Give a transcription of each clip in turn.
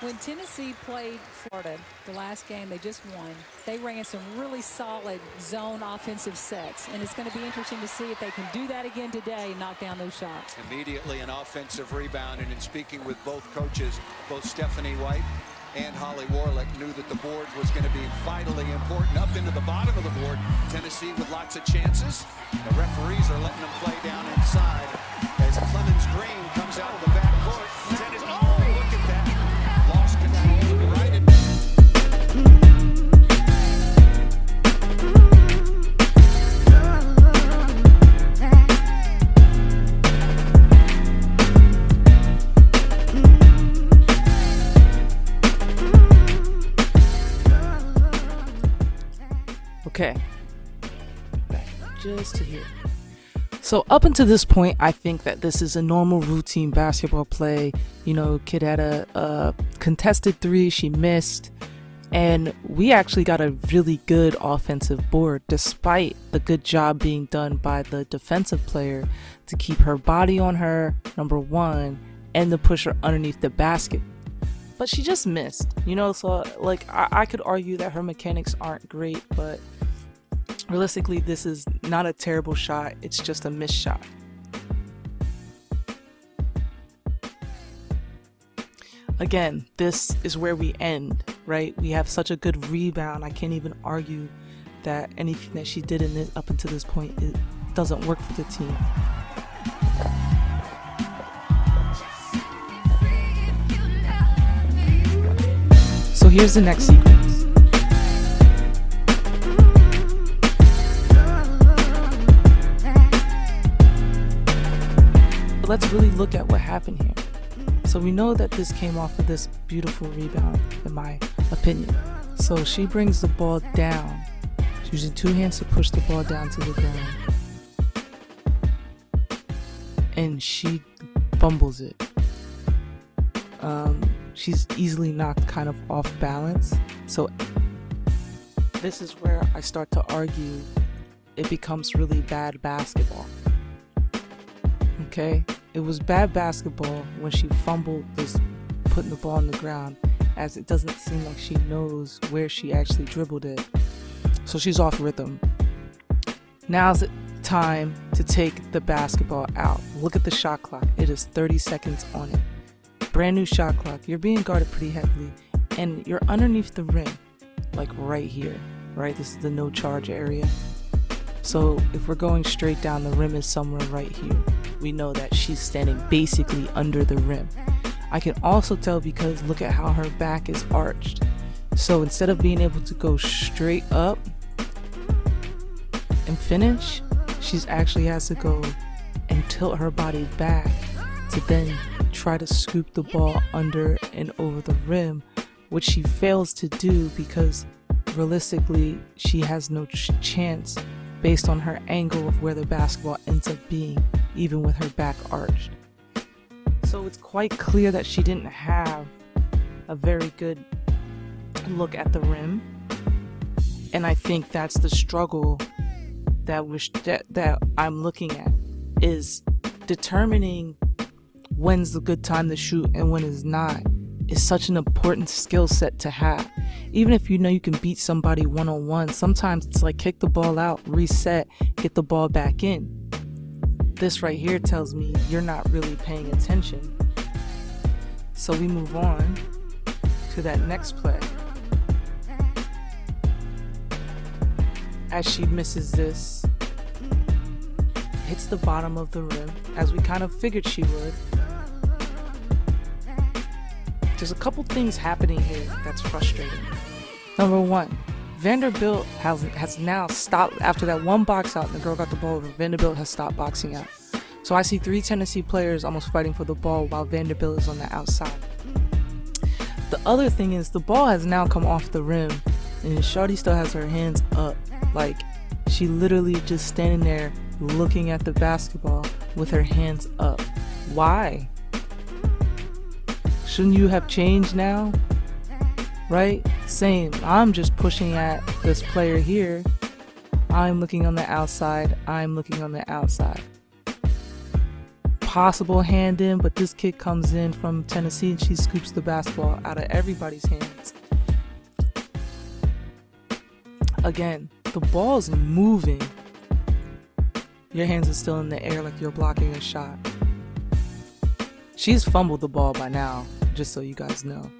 When Tennessee played Florida the last game they just won, they ran some really solid zone offensive sets. And it's going to be interesting to see if they can do that again today and knock down those shots. Immediately an offensive rebound. And in speaking with both coaches, both Stephanie White and Holly Warlick knew that the board was going to be vitally important. Up into the bottom of the board, Tennessee with lots of chances. The referees are letting them play down inside as Clemens Green comes out of the backcourt. Tennessee, oh, look at that. Lost control of the right. Okay, back just to here. So up until this point, I think that this is a normal routine basketball play. You know, kid had a contested three, she missed, and we actually got a really good offensive board despite the good job being done by the defensive player to keep her body on her, number one, and to push her underneath the basket. But she just missed, you know, so like I could argue that her mechanics aren't great, but realistically, this is not a terrible shot. It's just a missed shot. Again, this is where we end, right? We have such a good rebound. I can't even argue that anything that she did in it up until this point, it doesn't work for the team. So here's the next sequence. Let's really look at what happened here. So we know that this came off of this beautiful rebound, in my opinion. So she brings the ball down. She's using two hands to push the ball down to the ground. And she fumbles it. She's easily knocked kind of off balance. So this is where I start to argue it becomes really bad basketball. Okay? It was bad basketball when she fumbled this, putting the ball on the ground, as it doesn't seem like she knows where she actually dribbled it. So she's off rhythm. Now's the time to take the basketball out. Look at the shot clock. It is 30 seconds on it. Brand new shot clock. You're being guarded pretty heavily, and you're underneath the rim, like right here, right? This is the no charge area. So if we're going straight down, the rim is somewhere right here. We know that she's standing basically under the rim. I can also tell because look at how her back is arched. So instead of being able to go straight up and finish, she's actually has to go and tilt her body back to then try to scoop the ball under and over the rim, which she fails to do because realistically she has no chance based on her angle of where the basketball ends up being, even with her back arched. So it's quite clear that she didn't have a very good look at the rim, and I think that's the struggle that I'm looking at, is determining when's the good time to shoot and when is not is such an important skill set to have. Even if you know you can beat somebody one-on-one, sometimes it's like kick the ball out, reset, get the ball back in. This right here tells me you're not really paying attention. So we move on to that next play. As she misses this, hits the bottom of the rim, as we kind of figured she would. There's a couple things happening here that's frustrating. Number one, Vanderbilt has now stopped after that one box out and the girl got the ball over. Vanderbilt has stopped boxing out. So I see three Tennessee players almost fighting for the ball while Vanderbilt is on the outside. The other thing is the ball has now come off the rim and Shawty still has her hands up. Like, she literally just standing there looking at the basketball with her hands up. Why? Shouldn't you have changed now? Right? Same. I'm just pushing at this player here. I'm looking on the outside. I'm looking on the outside. possible hand in, but this kid comes in from Tennessee and she scoops the basketball out of everybody's hands. Again, the ball's moving. Your hands are still in the air like you're blocking a shot. She's fumbled the ball by now, just so you guys know.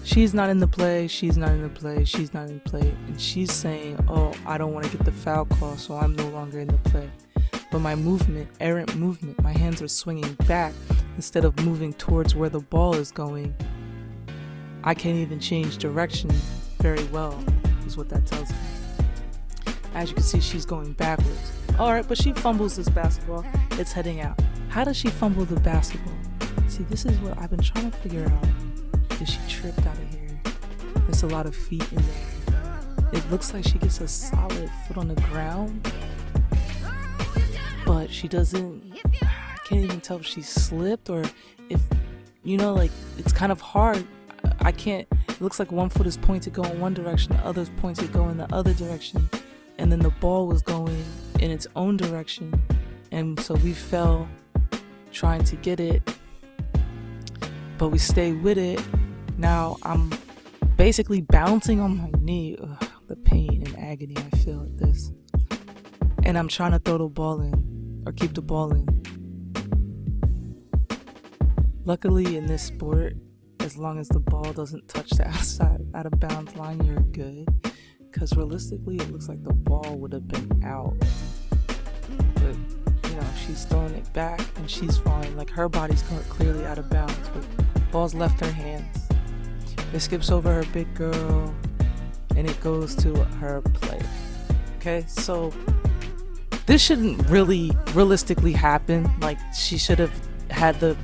She's not in the play, she's not in the play, she's not in the play. And she's saying, oh, I don't want to get the foul call, so I'm no longer in the play. But my movement, errant movement, my hands are swinging back instead of moving towards where the ball is going. I can't even change direction very well, is what that tells me. As you can see, she's going backwards. Alright, but she fumbles this basketball. It's heading out. How does she fumble the basketball? See, this is what I've been trying to figure out. Is she tripped out of here? There's a lot of feet in there. It looks like she gets a solid foot on the ground, but she doesn't. I can't even tell if she slipped or if, like, it's kind of hard. I can't. It looks like one foot is pointed go in one direction, the other's pointed go in the other direction, and then the ball was going in its own direction, and so we fell trying to get it, but we stay with it. Now I'm basically bouncing on my knee. Ugh, the pain and agony I feel at this. And I'm trying to throw the ball in, or keep the ball in. Luckily in this sport, as long as the ball doesn't touch the outside out of bounds line, you're good. Because realistically, it looks like the ball would have been out. But, she's throwing it back and she's falling. Like, her body's clearly out of bounds, but ball's left her hands. It skips over her big girl and it goes to her player. Okay, so this shouldn't really realistically happen. Like, she should have had the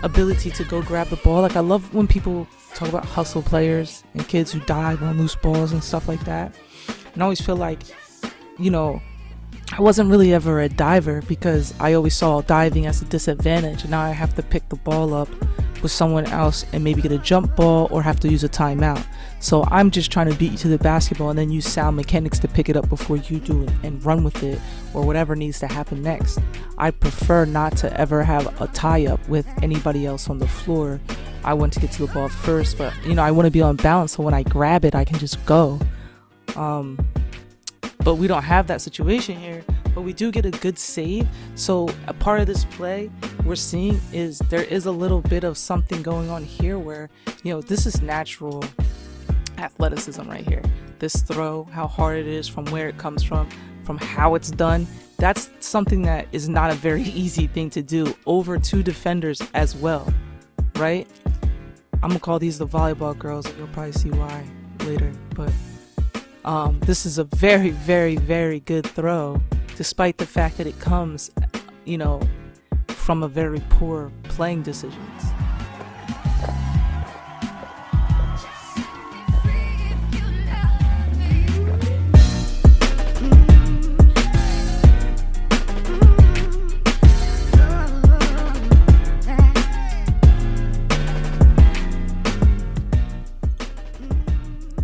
ability to go grab the ball. Like, I love when people talk about hustle players and kids who dive on loose balls and stuff like that. And I always feel like, I wasn't really ever a diver because I always saw diving as a disadvantage, and now I have to pick the ball up with someone else and maybe get a jump ball or have to use a timeout. So I'm just trying to beat you to the basketball and then use sound mechanics to pick it up before you do it and run with it or whatever needs to happen next. I prefer not to ever have a tie-up with anybody else on the floor. I want to get to the ball first, but I want to be on balance so when I grab it I can just go. But we don't have that situation here, but we do get a good save. So a part of this play we're seeing is there is a little bit of something going on here where, this is natural athleticism right here. This throw, how hard it is, from where it comes from how it's done. That's something that is not a very easy thing to do over two defenders as well, right? I'm gonna call these the volleyball girls and you'll probably see why later, but this is a very, very, very good throw, despite the fact that it comes, from a very poor playing decisions.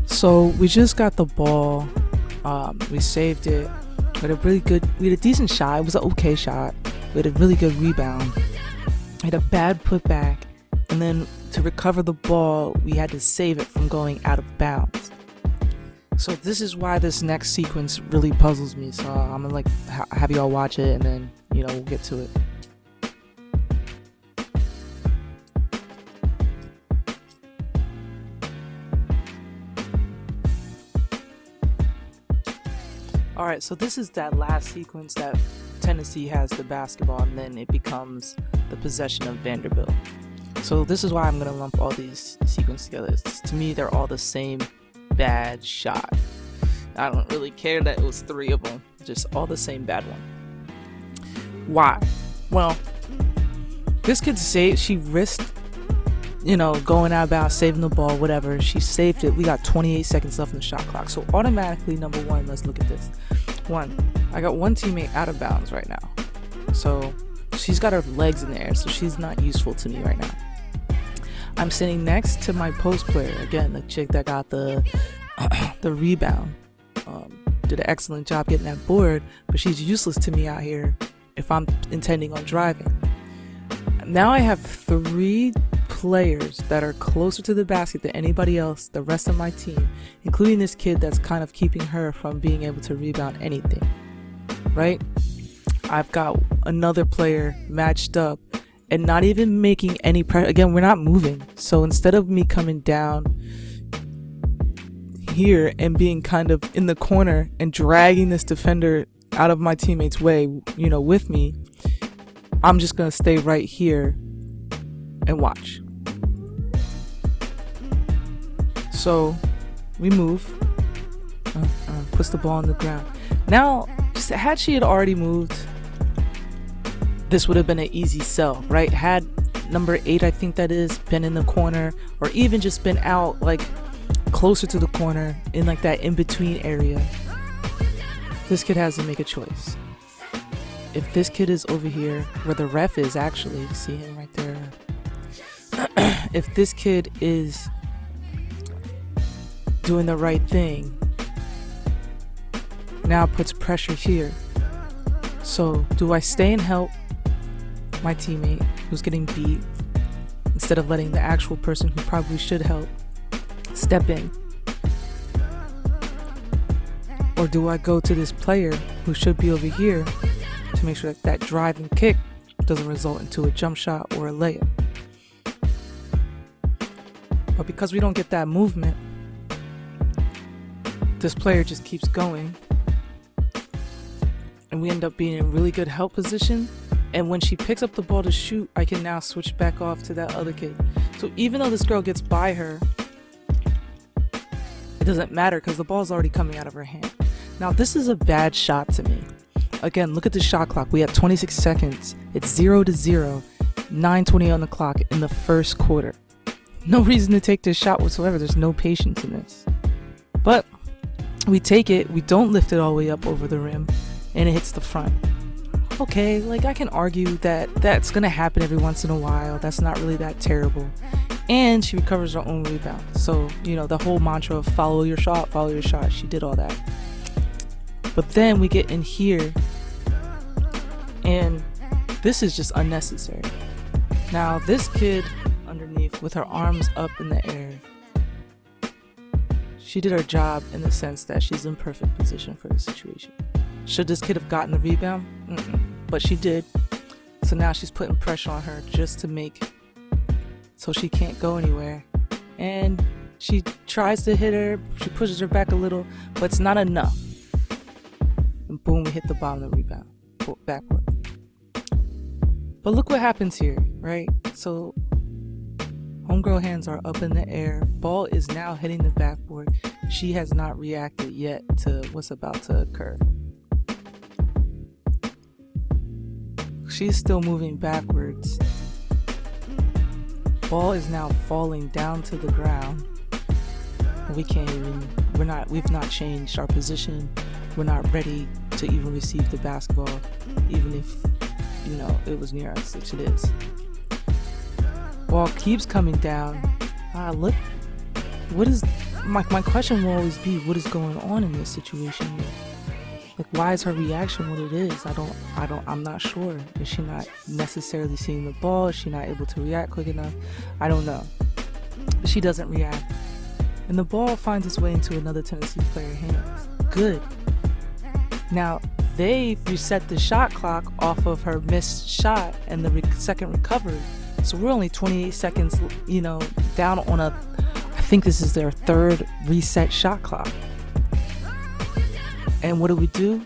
So we just got the ball, we saved it, we had a decent shot, it was an okay shot, we had a really good rebound, we had a bad putback, and then to recover the ball, we had to save it from going out of bounds. So this is why this next sequence really puzzles me, so I'm gonna have y'all watch it and then, we'll get to it. Alright, so this is that last sequence that Tennessee has the basketball and then it becomes the possession of Vanderbilt. So this is why I'm going to lump all these sequences together. To me, they're all the same bad shot. I don't really care that it was 3 of them, just all the same bad one. Why? Well, this kid saved, she risked, going out of bounds, saving the ball, whatever. She saved it. We got 28 seconds left in the shot clock. So automatically, number one, let's look at this. I got one teammate out of bounds right now. So she's got her legs in the air, so she's not useful to me right now. I'm sitting next to my post player. Again, the chick that got the rebound. Did an excellent job getting that board, but she's useless to me out here if I'm intending on driving. Now I have 3 players that are closer to the basket than anybody else, the rest of my team, including this kid that's kind of keeping her from being able to rebound anything, right? I've got another player matched up and not even making any pressure. Again, we're not moving. So instead of me coming down here and being kind of in the corner and dragging this defender out of my teammate's way, you know, with me, I'm just going to stay right here and watch. So we move, puts the ball on the ground. Now, had she had already moved, this would have been an easy sell, right? Had number 8, I think that is, been in the corner, or even just been out like closer to the corner in like that in-between area, this kid has to make a choice. If this kid is over here where the ref is, actually, see him right there. If this kid is doing the right thing, now puts pressure here. So do I stay and help my teammate who's getting beat instead of letting the actual person who probably should help step in? Or do I go to this player who should be over here to make sure that that drive and kick doesn't result into a jump shot or a layup? But because we don't get that movement, this player just keeps going, and we end up being in really good help position. And when she picks up the ball to shoot, I can now switch back off to that other kid. So even though this girl gets by her, it doesn't matter because the ball's already coming out of her hand. Now this is a bad shot to me. Again, look at the shot clock. We have 26 seconds. It's 0-0, 9:20 on the clock in the first quarter. No reason to take this shot whatsoever. There's no patience in this. But we take it, we don't lift it all the way up over the rim, and it hits the front. Okay, like I can argue that that's gonna happen every once in a while. That's not really that terrible. And she recovers her own rebound. So, you know, the whole mantra of follow your shot, she did all that. But then we get in here, and this is just unnecessary. Now this kid underneath with her arms up in the air, she did her job in the sense that she's in perfect position for the situation. Should this kid have gotten the rebound? But she did. So now she's putting pressure on her just to make so she can't go anywhere. And she tries to hit her, she pushes her back a little, but it's not enough. And boom, we hit the bottom of the rebound, backward. But look what happens here, right? So homegirl hands are up in the air. Ball is now hitting the backboard. She has not reacted yet to what's about to occur. She's still moving backwards. Ball is now falling down to the ground. We've not changed our position. We're not ready to even receive the basketball, even if, you know, it was near us, which it is. Ball keeps coming down. Look, what is my question will always be, what is going on in this situation here? Like, why is her reaction what it is? I'm not sure. Is she not necessarily seeing the ball? Is she not able to react quick enough? I don't know. But she doesn't react. And the ball finds its way into another Tennessee player's hands. Good. Now, they reset the shot clock off of her missed shot and the second recovery. So we're only 28 seconds, you know, down on I think this is their third reset shot clock. And what do?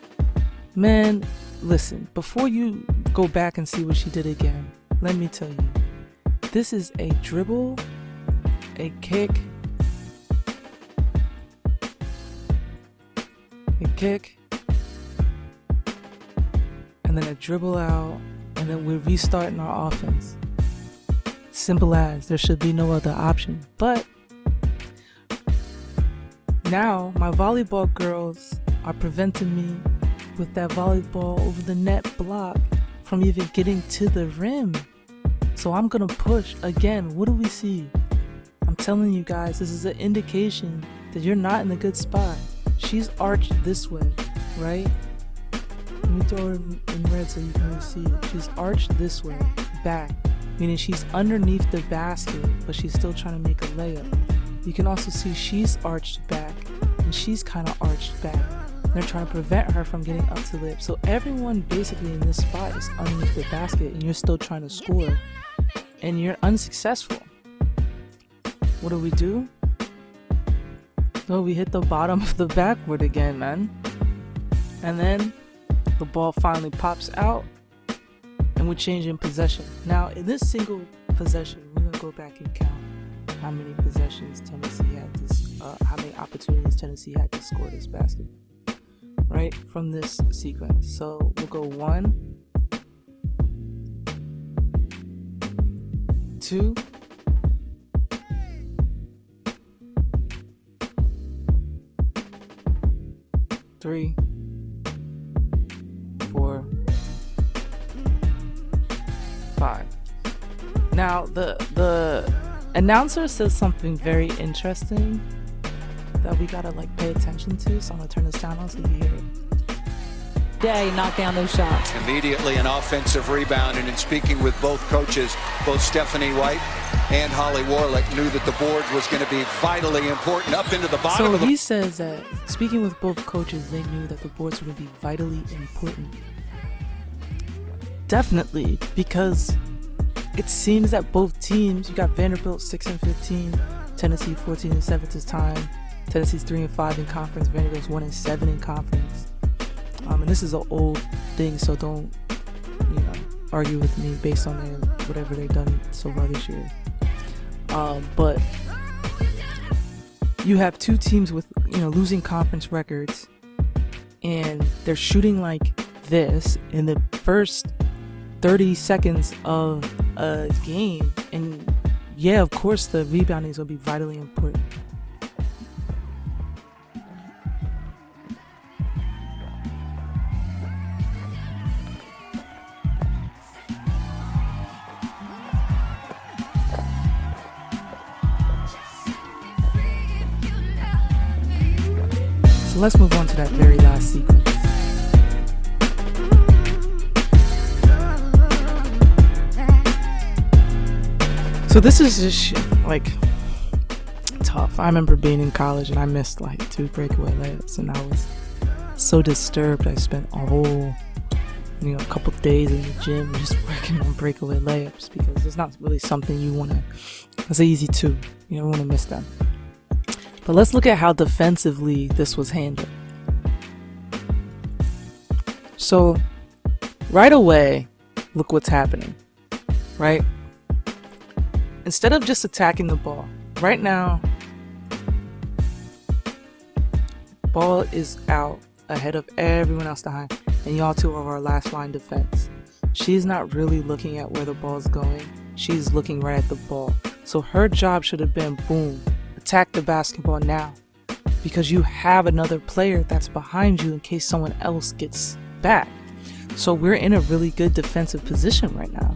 Man, listen, before you go back and see what she did again, let me tell you, this is a dribble, a kick, and then a dribble out, and then we're restarting our offense. Simple as, there should be no other option. But now my volleyball girls are preventing me with that volleyball over the net block from even getting to the rim. So I'm gonna push again. What do we see? I'm telling you guys, this is an indication that you're not in a good spot. She's arched this way, right? Let me throw it in red so you can really see it. She's arched this way, back, meaning she's underneath the basket, but she's still trying to make a layup. You can also see she's arched back, and she's kind of arched back. They're trying to prevent her from getting up to the lip. So everyone basically in this spot is underneath the basket, and you're still trying to score, and you're unsuccessful. What do? Oh, we hit the bottom of the backboard again, man. And then the ball finally pops out, and we're changing possession. Now, in this single possession, we're gonna go back and count how many possessions Tennessee had how many opportunities Tennessee had to score this basket. Right from this sequence. So we'll go 1, 2, 3, 4, 5. Now the announcer says something very interesting that we gotta pay attention to, so I'm gonna turn this down so you can hear it. Day knock down those shots. Immediately an offensive rebound, and in speaking with both coaches, both Stephanie White and Holly Warlick knew that the board was going to be vitally important up into the bottom so of the... he says that, speaking with both coaches, they knew that the boards were going to be vitally important. Definitely, because it seems that both teams, you got Vanderbilt 6-15, Tennessee 14-7 this time, Tennessee's 3-5 in conference, Vanderbilt's 1-7 in conference. And this is an old thing, so don't, argue with me based on whatever they've done so far this year. But you have two teams with, losing conference records, and they're shooting like this in the first 30 seconds of a game. And yeah, of course, the rebounding is going to be vitally important. So let's move on to that very last sequence. So this is just tough. I remember being in college and I missed 2 breakaway layups, and I was so disturbed. I spent a whole couple days in the gym just working on breakaway layups, because it's not really something you want to, it's easy too. You don't want to miss them. But let's look at how defensively this was handled. So right away, look what's happening, right? Instead of just attacking the ball, right now, ball is out ahead of everyone else behind, and y'all two are our last line defense. She's not really looking at where the ball's going. She's looking right at the ball. So her job should have been, boom, attack the basketball now, because you have another player that's behind you in case someone else gets back. So we're in a really good defensive position right now.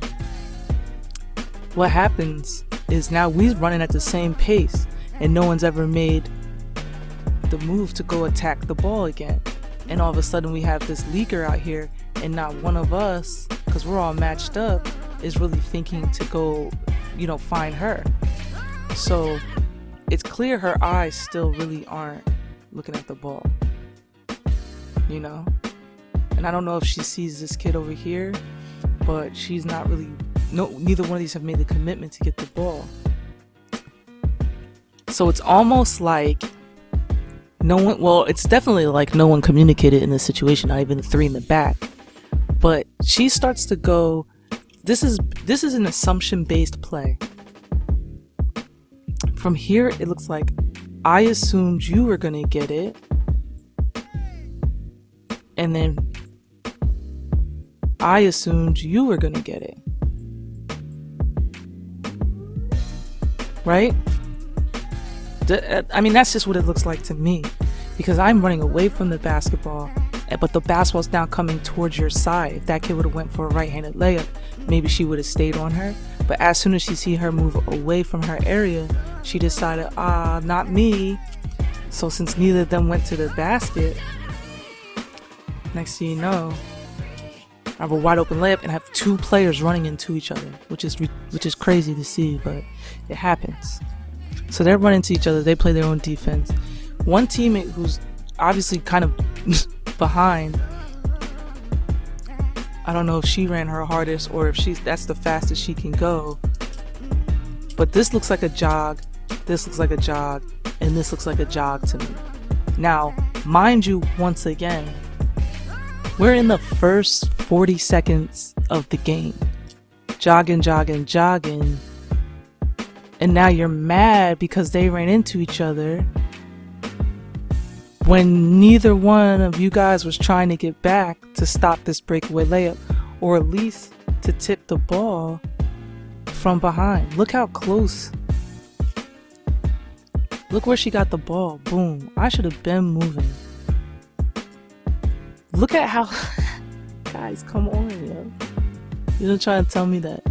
What happens is now we're running at the same pace, and no one's ever made the move to go attack the ball again. And all of a sudden we have this leaker out here, and not one of us, because we're all matched up, is really thinking to go, find her. So it's clear her eyes still really aren't looking at the ball, And I don't know if she sees this kid over here, but she's not really, neither one of these have made the commitment to get the ball. So it's almost like it's definitely like no one communicated in this situation, not even the three in the back. But she starts to go, this is an assumption-based play. From here, it looks like I assumed you were going to get it, and then I assumed you were going to get it. Right? That's just what it looks like to me, because I'm running away from the basketball, but the basketball's now coming towards your side. If that kid would have went for a right-handed layup, maybe she would have stayed on her. But as soon as she see her move away from her area, she decided, not me. So since neither of them went to the basket, next thing you know, I have a wide open layup and I have 2 players running into each other, which is crazy to see, but it happens. So they're running into each other. They play their own defense. One teammate who's obviously kind of behind, I don't know if she ran her hardest or if that's the fastest she can go. But this looks like a jog, this looks like a jog, and this looks like a jog to me. Now, mind you, once again, we're in the first 40 seconds of the game. Jogging, jogging, jogging. And now you're mad because they ran into each other when neither one of you guys was trying to get back to stop this breakaway layup, or at least to tip the ball from behind. Look how close. Look where she got the ball. Boom. I should have been moving. Look at how guys, come on, yo. You're not trying to tell me that.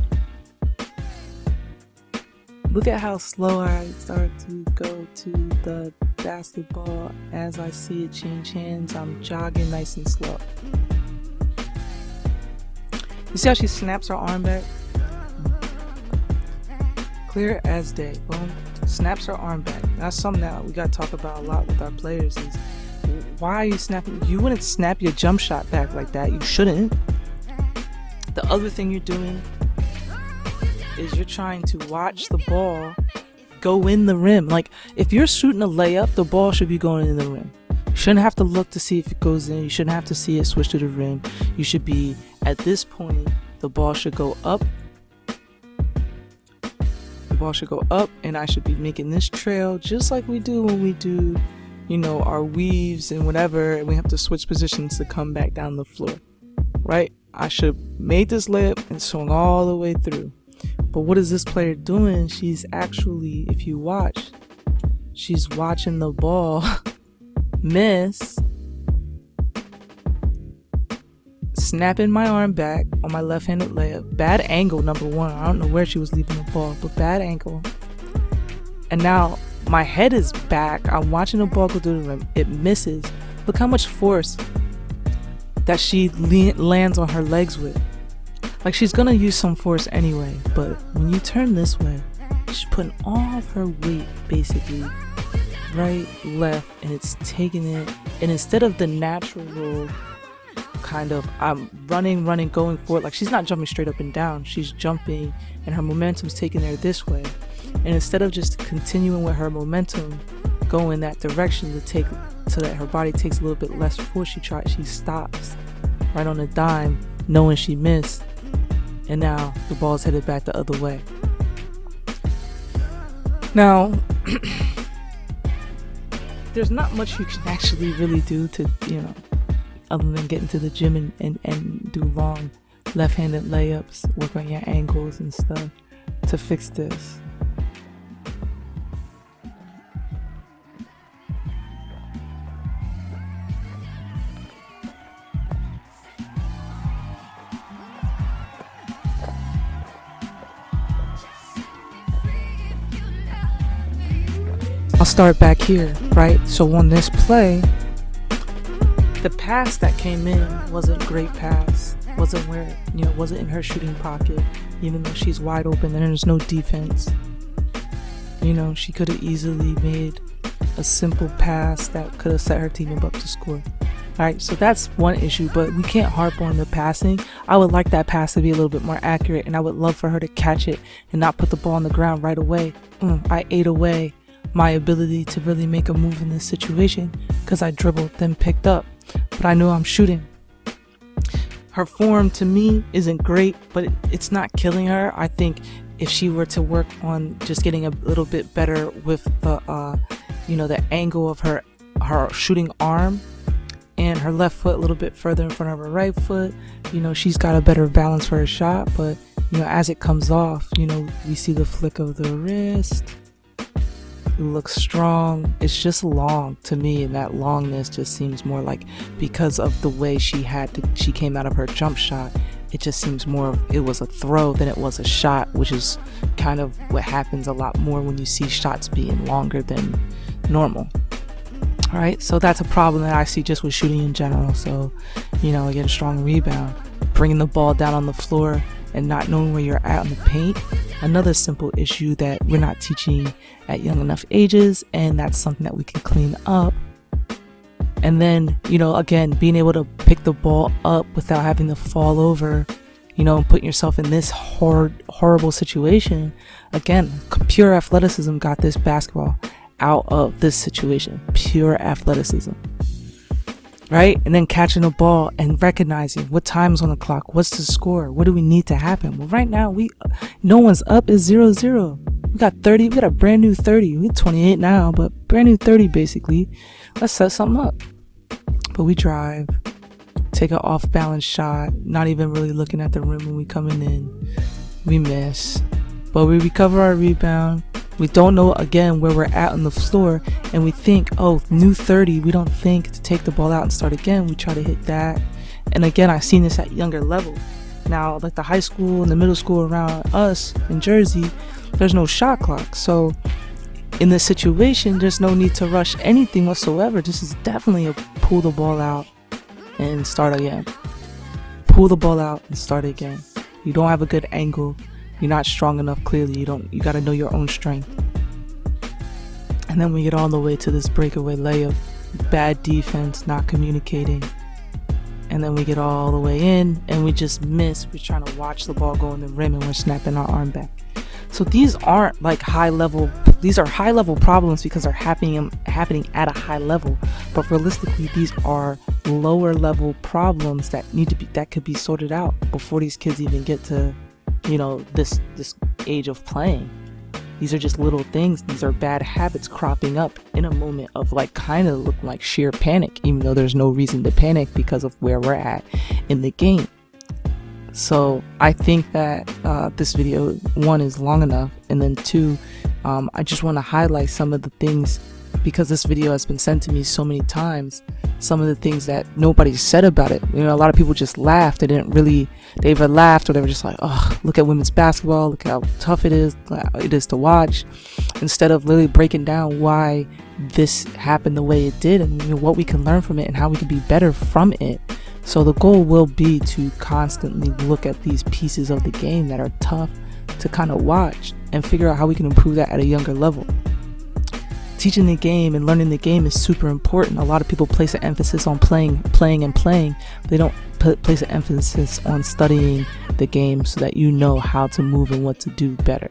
Look at how slow I start to go to the basketball. As I see it change hands, I'm jogging nice and slow. You see how she snaps her arm back? Clear as day. Boom. Snaps her arm back. That's something that we got to talk about a lot with our players is, why are you snapping? You wouldn't snap your jump shot back like that. You shouldn't. The other thing you're doing is you're trying to watch the ball go in the rim. Like, if you're shooting a layup, the ball should be going in the rim. You shouldn't have to look to see if it goes in. You shouldn't have to see it switch to the rim. You should be, at this point, the ball should go up. The ball should go up, and I should be making this trail just like we do when we do, you know, our weaves and whatever, and we have to switch positions to come back down the floor, right? I should have made this layup and swung all the way through. But what is this player doing? She's actually, if you watch, she's watching the ball miss, snapping my arm back on my left-handed layup. Bad angle, number one. I don't know where she was leaving the ball, but bad angle. And now my head is back. I'm watching the ball go through the rim. It misses. Look how much force that she lands on her legs with. Like, she's gonna use some force anyway, but when you turn this way, she's putting all of her weight basically right, left, and it's taking it. And instead of the natural kind of running, going forward, like, she's not jumping straight up and down, she's jumping and her momentum's taking her this way. And instead of just continuing with her momentum, go in that direction to take, so that her body takes a little bit less force, she stops right on a dime, knowing she missed. And now the ball's headed back the other way. Now, there's not much you can actually really do to, you know, other than get into the gym and do long left-handed layups, work on your angles and stuff to fix this. I'll start back here, right? So on this play, the pass that came in wasn't a great pass. Wasn't where, you know, wasn't in her shooting pocket, even though she's wide open and there's no defense. You know, she could have easily made a simple pass that could have set her team up to score. Alright, so that's one issue, but we can't harp on the passing. I would like that pass to be a little bit more accurate, and I would love for her to catch it and not put the ball on the ground right away. I ate away my ability to really make a move in this situation because I dribbled, then picked up. But I knew I'm shooting. Her form to me isn't great, but it's not killing her. I think if she were to work on just getting a little bit better with the, you know, the angle of her shooting arm and her left foot a little bit further in front of her right foot, you know, she's got a better balance for her shot. But, you know, as it comes off, you know, we see the flick of the wrist. It looks strong. It's just long to me, and that longness just seems more like, because of the way she came out of her jump shot, it just seems more it was a throw than it was a shot, which is kind of what happens a lot more when you see shots being longer than normal. Alright, so that's a problem that I see just with shooting in general. So, you know, again, strong rebound. bringing the ball down on the floor and not knowing where you're at on the paint. Another simple issue that we're not teaching at young enough ages, and that's something that we can clean up. And then, again, being able to pick the ball up without having to fall over, and putting yourself in this horrible situation. Again, pure athleticism got this basketball out of this situation. Pure athleticism. Right? And then catching the ball and recognizing what time's on the clock, what's the score, what do we need to happen. Well, right now no one's up, is 0-0. We got 30, we got a brand new 30. We're 28 now, but brand new 30 basically. Let's set something up. But we drive, take an off balance shot, not even really looking at the rim when we coming in. We miss, but we recover our rebound. We don't know again where we're at on the floor, and we think, oh, new 30. We don't think to take the ball out and start again. We try to hit that. And again, I've seen this at younger level. Now, like the high school and the middle school around us in Jersey, there's no shot clock. So in this situation, there's no need to rush anything whatsoever. This is definitely a pull the ball out and start again. Pull the ball out and start again. You don't have a good angle. You're not strong enough, clearly. You got to know your own strength. And then we get all the way to this breakaway layup. Bad defense, not communicating. And then we get all the way in and we just miss. We're trying to watch the ball go in the rim and we're snapping our arm back. So these aren't like these are high level problems because they're happening at a high level. But realistically, these are lower level problems that could be sorted out before these kids even get to this age of playing. These are just little things. These are bad habits cropping up in a moment of kind of looking like sheer panic, even though there's no reason to panic because of where we're at in the game. So I think that this video, one, is long enough, and then two, I just want to highlight some of the things, because this video has been sent to me so many times, some of the things that nobody said about it. A lot of people just laughed. They either laughed or they were just like, oh, look at women's basketball, look how tough it is to watch, instead of really breaking down why this happened the way it did and what we can learn from it and how we can be better from it. So the goal will be to constantly look at these pieces of the game that are tough to kind of watch and figure out how we can improve that at a younger level. Teaching the game and learning the game is super important. A lot of people place an emphasis on playing. They don't place an emphasis on studying the game so that you know how to move and what to do better.